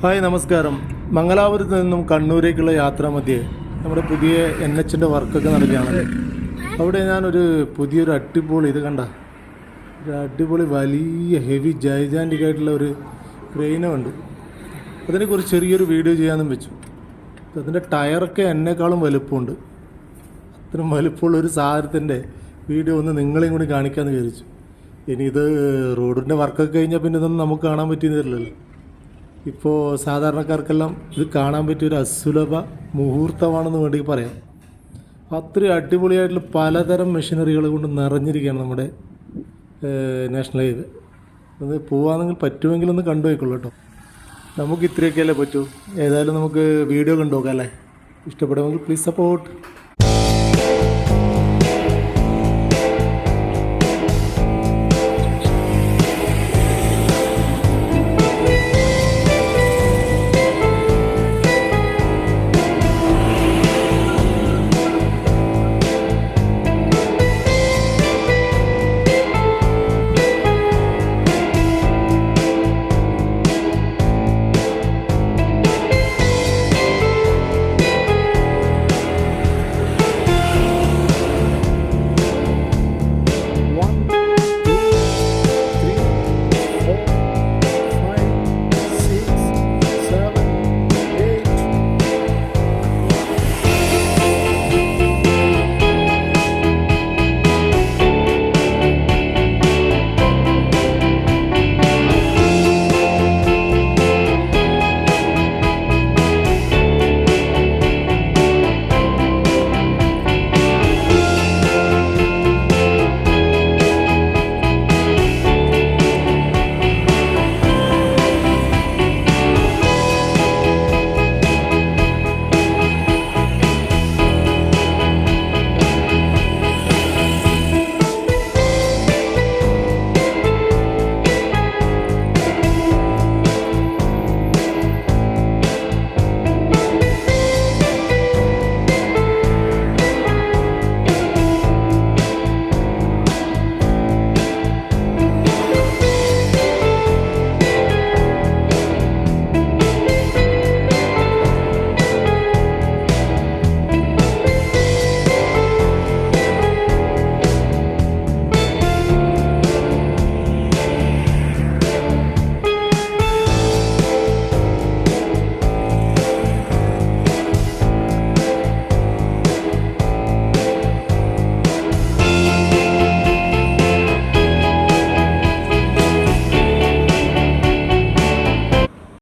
Hi നമസ്കാരം. മംഗലാപുരത്ത് നിന്നും കണ്ണൂരേക്കുള്ള യാത്രാമധ്യേ നമ്മുടെ പുതിയ NHൻ്റെ വർക്കൊക്കെ നടക്കുകയാണല്ലോ. അവിടെ ഞാനൊരു പുതിയൊരു അടിപൊളി ഇത് കണ്ട ഒരു അടിപൊളി വലിയ ഹെവി ജൈജാൻറ്റിക് ആയിട്ടുള്ള ഒരു ക്രെയിനും ഉണ്ട്. അതിനെക്കുറിച്ച് ചെറിയൊരു വീഡിയോ ചെയ്യാമെന്നും വെച്ചു. അതിൻ്റെ ടയറൊക്കെ എന്നെക്കാളും വലുപ്പമുണ്ട്. അത്രയും വലുപ്പമുള്ള ഒരു സാധനത്തിൻ്റെ വീഡിയോ ഒന്ന് നിങ്ങളെയും കൂടി കാണിക്കാമെന്ന് വിചാരിച്ചു. ഇനി ഇത് റോഡിൻ്റെ വർക്കൊക്കെ കഴിഞ്ഞാൽ പിന്നെ ഇതൊന്നും നമുക്ക് കാണാൻ പറ്റിയെന്നില്ലല്ലോ. ഇപ്പോൾ സാധാരണക്കാർക്കെല്ലാം ഇത് കാണാൻ പറ്റിയൊരു അസുലഭ മുഹൂർത്തമാണെന്ന് വേണ്ടി പറയാം. അത്രയും അടിപൊളിയായിട്ടുള്ള പലതരം മെഷീനറികൾ കൊണ്ട് നിറഞ്ഞിരിക്കുകയാണ് നമ്മുടെ നാഷണൽ ഹൈവേ. അത് പോവാണെങ്കിൽ പറ്റുമെങ്കിൽ ഒന്ന് കണ്ടു പോയിക്കൊള്ളൂ കേട്ടോ. നമുക്ക് ഇത്രയൊക്കെയല്ലേ പറ്റൂ. ഏതായാലും നമുക്ക് വീഡിയോ കണ്ടു നോക്കാം അല്ലേ. ഇഷ്ടപ്പെടുമെങ്കിൽ പ്ലീസ് സപ്പോർട്ട്.